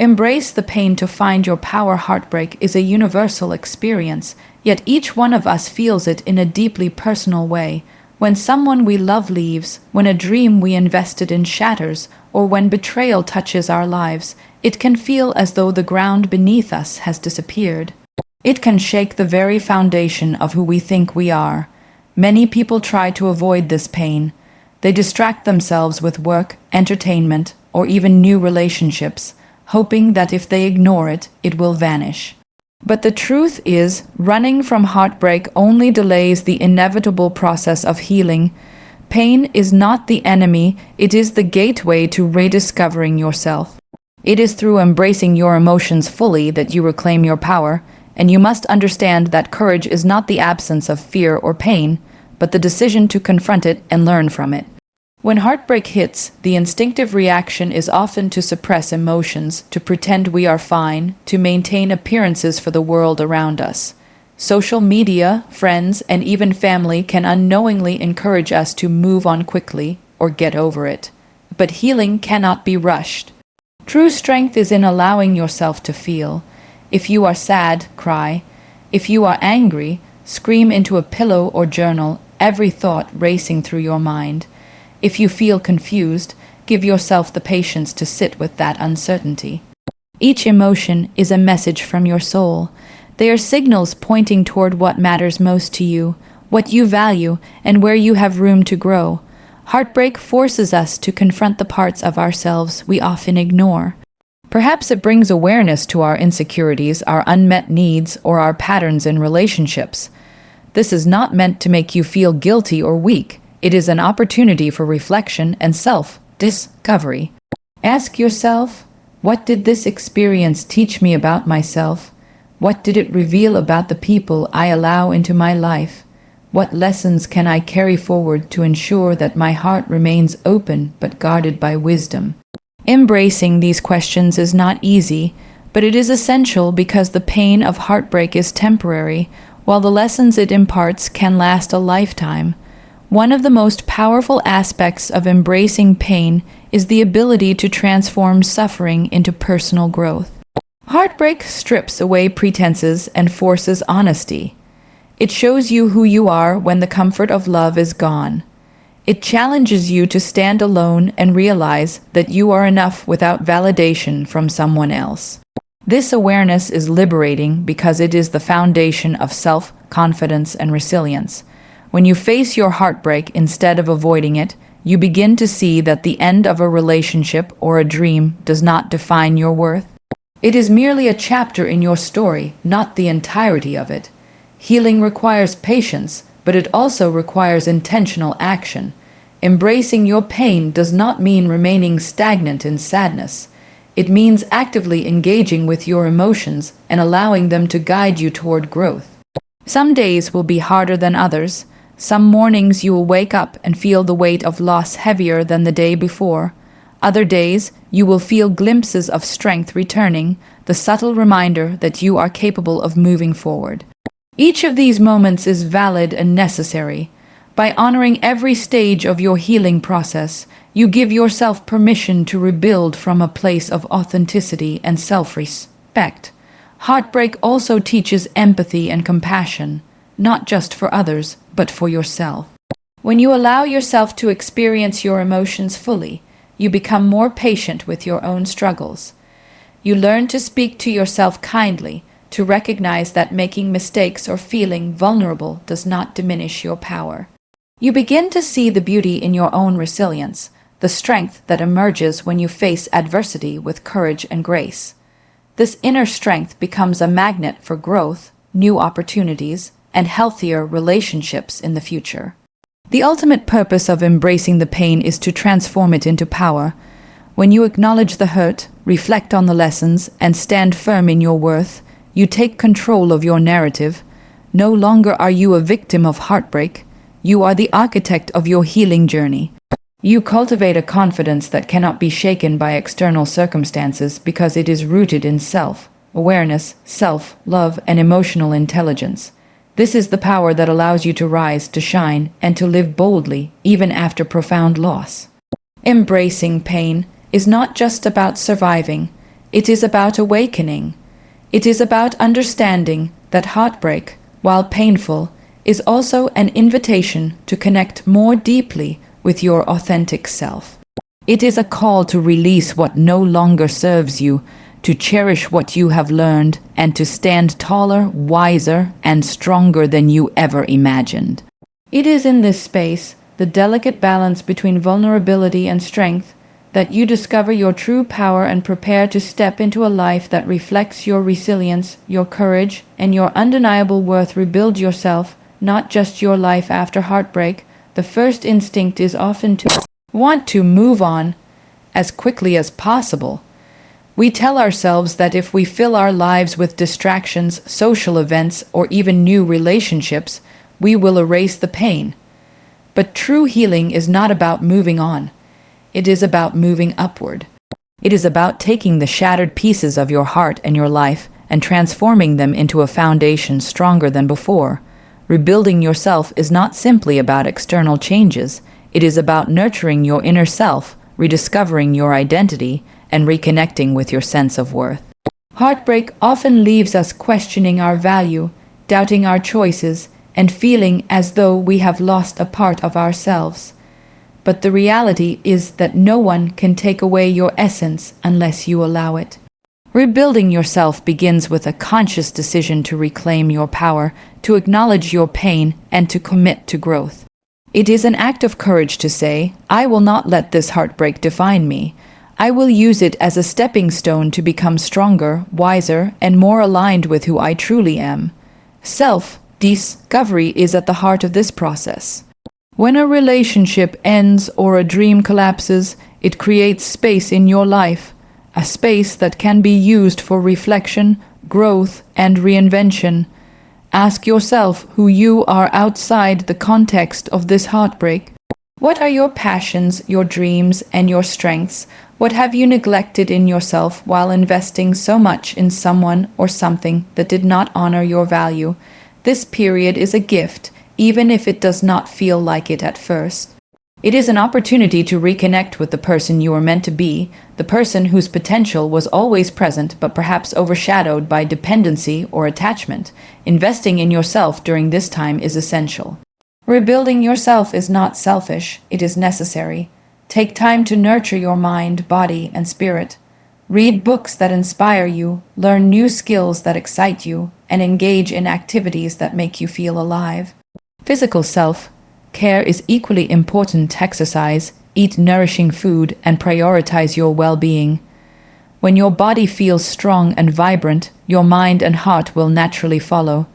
Embrace the pain to find your power. Heartbreak is a universal experience, yet each one of us feels it in a deeply personal way. When someone we love leaves, when a dream we invested in shatters, or when betrayal touches our lives, it can feel as though the ground beneath us has disappeared. It can shake the very foundation of who we think we are. Many people try to avoid this pain. They distract themselves with work, entertainment, or even new relationships, hoping that if they ignore it, it will vanish. But the truth is, running from heartbreak only delays the inevitable process of healing. Pain is not the enemy, it is the gateway to rediscovering yourself. It is through embracing your emotions fully that you reclaim your power, and you must understand that courage is not the absence of fear or pain, but the decision to confront it and learn from it. When heartbreak hits, the instinctive reaction is often to suppress emotions, to pretend we are fine, to maintain appearances for the world around us. Social media, friends, and even family can unknowingly encourage us to move on quickly or get over it. But healing cannot be rushed. True strength is in allowing yourself to feel. If you are sad, cry. If you are angry, scream into a pillow or journal, every thought racing through your mind. If you feel confused, give yourself the patience to sit with that uncertainty. Each emotion is a message from your soul. They are signals pointing toward what matters most to you, what you value, and where you have room to grow. Heartbreak forces us to confront the parts of ourselves we often ignore. Perhaps it brings awareness to our insecurities, our unmet needs, or our patterns in relationships. This is not meant to make you feel guilty or weak. It is an opportunity for reflection and self-discovery. Ask yourself, what did this experience teach me about myself? What did it reveal about the people I allow into my life? What lessons can I carry forward to ensure that my heart remains open but guarded by wisdom? Embracing these questions is not easy, but it is essential because the pain of heartbreak is temporary, while the lessons it imparts can last a lifetime. One of the most powerful aspects of embracing pain is the ability to transform suffering into personal growth. Heartbreak strips away pretenses and forces honesty. It shows you who you are when the comfort of love is gone. It challenges you to stand alone and realize that you are enough without validation from someone else. This awareness is liberating because it is the foundation of self-confidence and resilience. When you face your heartbreak instead of avoiding it, you begin to see that the end of a relationship or a dream does not define your worth. It is merely a chapter in your story, not the entirety of it. Healing requires patience, but it also requires intentional action. Embracing your pain does not mean remaining stagnant in sadness. It means actively engaging with your emotions and allowing them to guide you toward growth. Some days will be harder than others. Some mornings you will wake up and feel the weight of loss heavier than the day before. Other days, you will feel glimpses of strength returning, the subtle reminder that you are capable of moving forward. Each of these moments is valid and necessary. By honoring every stage of your healing process, you give yourself permission to rebuild from a place of authenticity and self-respect. Heartbreak also teaches empathy and compassion, not just for others, but for yourself. When you allow yourself to experience your emotions fully, you become more patient with your own struggles. You learn to speak to yourself kindly, to recognize that making mistakes or feeling vulnerable does not diminish your power. You begin to see the beauty in your own resilience, the strength that emerges when you face adversity with courage and grace. This inner strength becomes a magnet for growth, new opportunities, and healthier relationships in the future. The ultimate purpose of embracing the pain is to transform it into power. When you acknowledge the hurt, reflect on the lessons, and stand firm in your worth, you take control of your narrative. No longer are you a victim of heartbreak. You are the architect of your healing journey. You cultivate a confidence that cannot be shaken by external circumstances because it is rooted in self-awareness, self-love, and emotional intelligence. This is the power that allows you to rise, to shine, and to live boldly, even after profound loss. Embracing pain is not just about surviving. It is about awakening. It is about understanding that heartbreak, while painful, is also an invitation to connect more deeply with your authentic self. It is a call to release what no longer serves you, to cherish what you have learned, and to stand taller, wiser, and stronger than you ever imagined. It is in this space, the delicate balance between vulnerability and strength, that you discover your true power and prepare to step into a life that reflects your resilience, your courage, and your undeniable worth. Rebuild yourself, not just your life after heartbreak. The first instinct is often to want to move on as quickly as possible. We tell ourselves that if we fill our lives with distractions, social events, or even new relationships, we will erase the pain. But true healing is not about moving on. It is about moving upward. It is about taking the shattered pieces of your heart and your life and transforming them into a foundation stronger than before. Rebuilding yourself is not simply about external changes. It is about nurturing your inner self, rediscovering your identity, and reconnecting with your sense of worth. Heartbreak often leaves us questioning our value, doubting our choices, and feeling as though we have lost a part of ourselves. But the reality is that no one can take away your essence unless you allow it. Rebuilding yourself begins with a conscious decision to reclaim your power, to acknowledge your pain, and to commit to growth. It is an act of courage to say, "I will not let this heartbreak define me. I will use it as a stepping stone to become stronger, wiser, and more aligned with who I truly am." Self-discovery is at the heart of this process. When a relationship ends or a dream collapses, it creates space in your life, a space that can be used for reflection, growth, and reinvention. Ask yourself who you are outside the context of this heartbreak. What are your passions, your dreams, and your strengths? What have you neglected in yourself while investing so much in someone or something that did not honor your value? This period is a gift, even if it does not feel like it at first. It is an opportunity to reconnect with the person you are meant to be, the person whose potential was always present but perhaps overshadowed by dependency or attachment. Investing in yourself during this time is essential. Rebuilding yourself is not selfish, it is necessary. Take time to nurture your mind, body, and spirit. Read books that inspire you, learn new skills that excite you, and engage in activities that make you feel alive. Physical self-care is equally important. Exercise, eat nourishing food, and prioritize your well-being. When your body feels strong and vibrant, your mind and heart will naturally follow.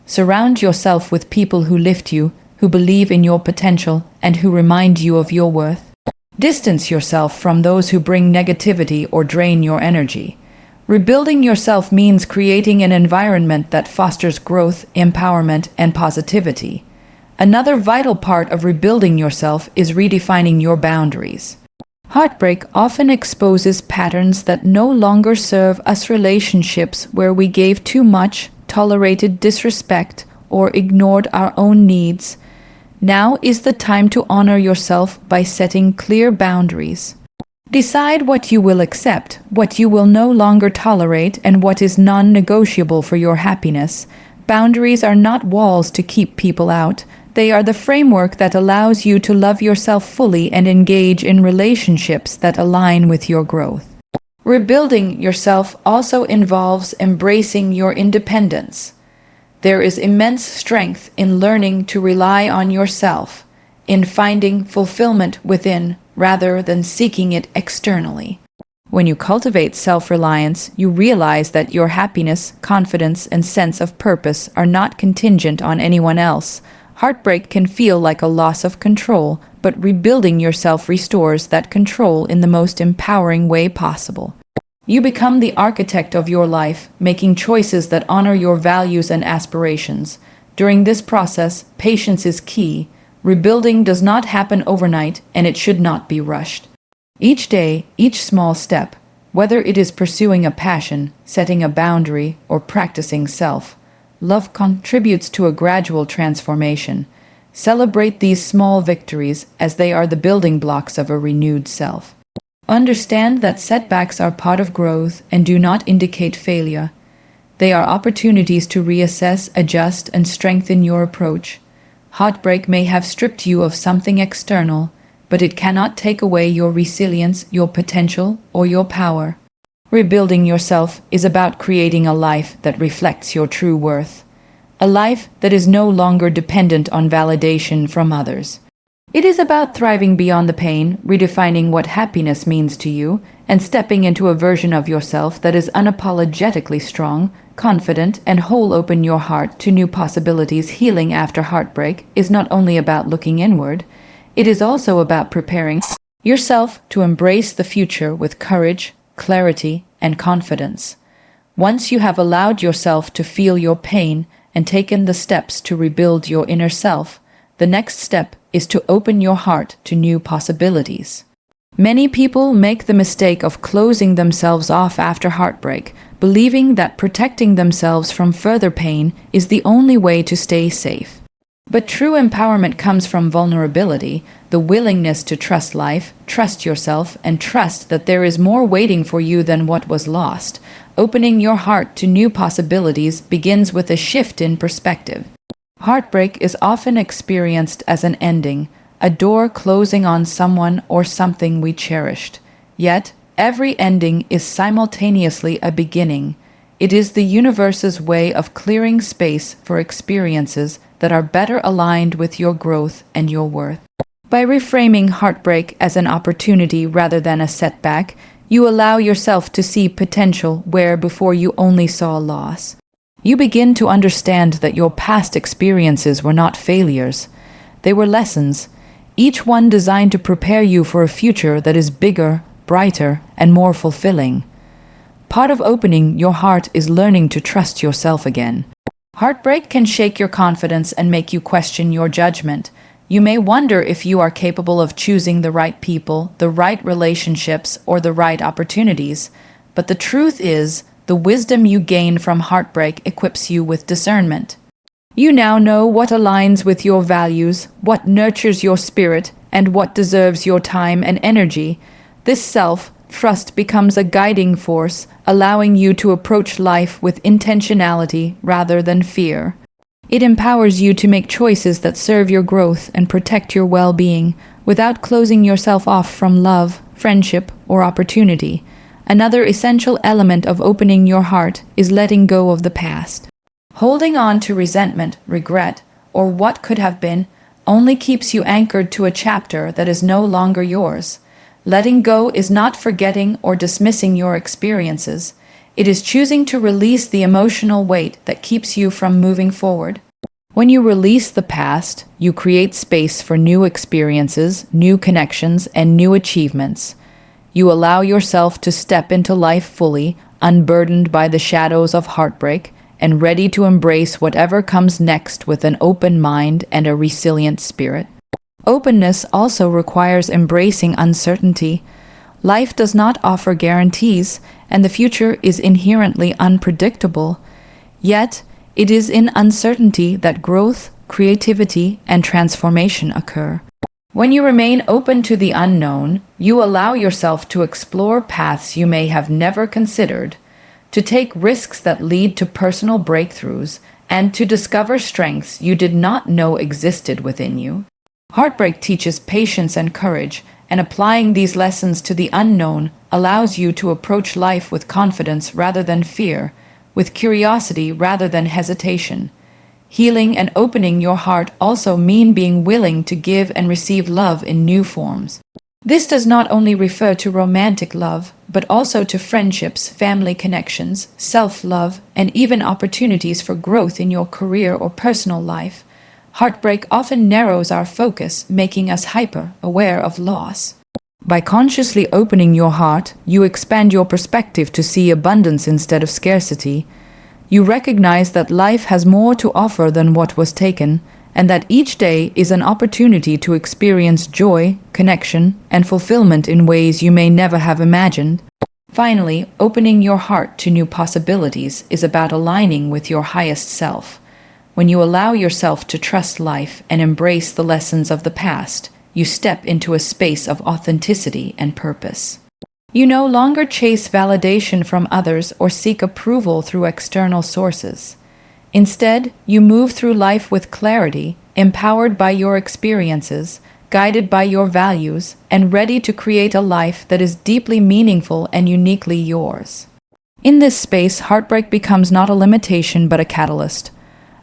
Surround yourself with people who lift you, who believe in your potential, and who remind you of your worth. Distance yourself from those who bring negativity or drain your energy. Rebuilding yourself means creating an environment that fosters growth, empowerment, and positivity. Another vital part of rebuilding yourself is redefining your boundaries. Heartbreak often exposes patterns that no longer serve us, relationships where we gave too much, tolerated disrespect, or ignored our own needs. Now is the time to honor yourself by setting clear boundaries. Decide what you will accept, what you will no longer tolerate, and what is non-negotiable for your happiness. Boundaries are not walls to keep people out. They are the framework that allows you to love yourself fully and engage in relationships that align with your growth. Rebuilding yourself also involves embracing your independence. There is immense strength in learning to rely on yourself, in finding fulfillment within rather than seeking it externally. When you cultivate self-reliance, you realize that your happiness, confidence, and sense of purpose are not contingent on anyone else. Heartbreak can feel like a loss of control, but rebuilding yourself restores that control in the most empowering way possible. You become the architect of your life, making choices that honor your values and aspirations. During this process, patience is key. Rebuilding does not happen overnight, and it should not be rushed. Each day, each small step, whether it is pursuing a passion, setting a boundary, or practicing self-love, contributes to a gradual transformation. Celebrate these small victories as they are the building blocks of a renewed self. Understand that setbacks are part of growth and do not indicate failure. They are opportunities to reassess, adjust, and strengthen your approach. Heartbreak may have stripped you of something external, but it cannot take away your resilience, your potential, or your power. Rebuilding yourself is about creating a life that reflects your true worth. A life that is no longer dependent on validation from others. It is about thriving beyond the pain, redefining what happiness means to you, and stepping into a version of yourself that is unapologetically strong, confident, and whole. Open your heart to new possibilities. Healing after heartbreak is not only about looking inward, it is also about preparing yourself to embrace the future with courage, clarity, and confidence. Once you have allowed yourself to feel your pain and taken the steps to rebuild your inner self, the next step is to open your heart to new possibilities. Many people make the mistake of closing themselves off after heartbreak, believing that protecting themselves from further pain is the only way to stay safe. But true empowerment comes from vulnerability, the willingness to trust life, trust yourself, and trust that there is more waiting for you than what was lost. Opening your heart to new possibilities begins with a shift in perspective. Heartbreak is often experienced as an ending, a door closing on someone or something we cherished. Yet, every ending is simultaneously a beginning. It is the universe's way of clearing space for experiences that are better aligned with your growth and your worth. By reframing heartbreak as an opportunity rather than a setback, you allow yourself to see potential where before you only saw loss. You begin to understand that your past experiences were not failures. They were lessons, each one designed to prepare you for a future that is bigger, brighter, and more fulfilling. Part of opening your heart is learning to trust yourself again. Heartbreak can shake your confidence and make you question your judgment. You may wonder if you are capable of choosing the right people, the right relationships, or the right opportunities. But the truth is, the wisdom you gain from heartbreak equips you with discernment. You now know what aligns with your values, what nurtures your spirit, and what deserves your time and energy. This self-trust becomes a guiding force, allowing you to approach life with intentionality rather than fear. It empowers you to make choices that serve your growth and protect your well-being without closing yourself off from love, friendship, or opportunity. Another essential element of opening your heart is letting go of the past. Holding on to resentment, regret, or what could have been only keeps you anchored to a chapter that is no longer yours. Letting go is not forgetting or dismissing your experiences. It is choosing to release the emotional weight that keeps you from moving forward. When you release the past, you create space for new experiences, new connections, and new achievements. You allow yourself to step into life fully, unburdened by the shadows of heartbreak, and ready to embrace whatever comes next with an open mind and a resilient spirit. Openness also requires embracing uncertainty. Life does not offer guarantees, and the future is inherently unpredictable. Yet, it is in uncertainty that growth, creativity, and transformation occur. When you remain open to the unknown, you allow yourself to explore paths you may have never considered, to take risks that lead to personal breakthroughs, and to discover strengths you did not know existed within you. Heartbreak teaches patience and courage, and applying these lessons to the unknown allows you to approach life with confidence rather than fear, with curiosity rather than hesitation. Healing and opening your heart also mean being willing to give and receive love in new forms. This does not only refer to romantic love, but also to friendships, family connections, self-love, and even opportunities for growth in your career or personal life. Heartbreak often narrows our focus, making us hyper-aware of loss. By consciously opening your heart, you expand your perspective to see abundance instead of scarcity. You recognize that life has more to offer than what was taken, and that each day is an opportunity to experience joy, connection, and fulfillment in ways you may never have imagined. Finally, opening your heart to new possibilities is about aligning with your highest self. When you allow yourself to trust life and embrace the lessons of the past, you step into a space of authenticity and purpose. You no longer chase validation from others or seek approval through external sources. Instead, you move through life with clarity, empowered by your experiences, guided by your values, and ready to create a life that is deeply meaningful and uniquely yours. In this space, heartbreak becomes not a limitation but a catalyst,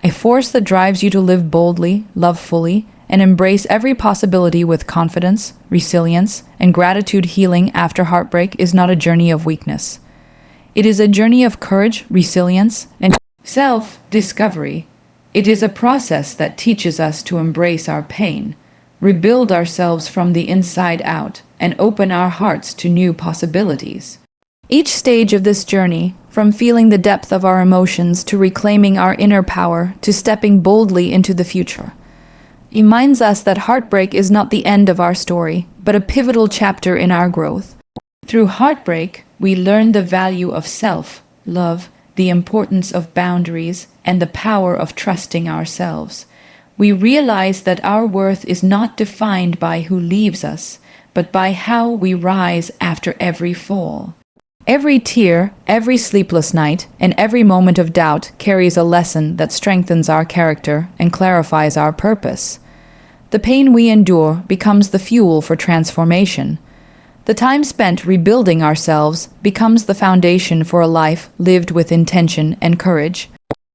a force that drives you to live boldly, love fully, and embrace every possibility with confidence, resilience, and gratitude. Healing after heartbreak is not a journey of weakness. It is a journey of courage, resilience, and self-discovery. It is a process that teaches us to embrace our pain, rebuild ourselves from the inside out, and open our hearts to new possibilities. Each stage of this journey, from feeling the depth of our emotions to reclaiming our inner power to stepping boldly into the future, reminds us that heartbreak is not the end of our story, but a pivotal chapter in our growth. Through heartbreak, we learn the value of self, love, the importance of boundaries, and the power of trusting ourselves. We realize that our worth is not defined by who leaves us, but by how we rise after every fall. Every tear, every sleepless night, and every moment of doubt carries a lesson that strengthens our character and clarifies our purpose. The pain we endure becomes the fuel for transformation. The time spent rebuilding ourselves becomes the foundation for a life lived with intention and courage.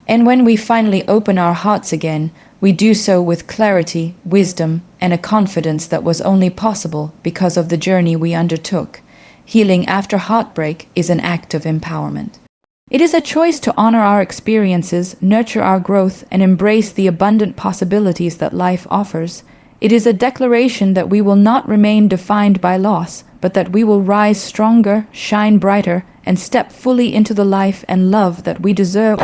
And when we finally open our hearts again, we do so with clarity, wisdom, and a confidence that was only possible because of the journey we undertook. Healing after heartbreak is an act of empowerment. It is a choice to honor our experiences, nurture our growth, and embrace the abundant possibilities that life offers. It is a declaration that we will not remain defined by loss, but that we will rise stronger, shine brighter, and step fully into the life and love that we deserve.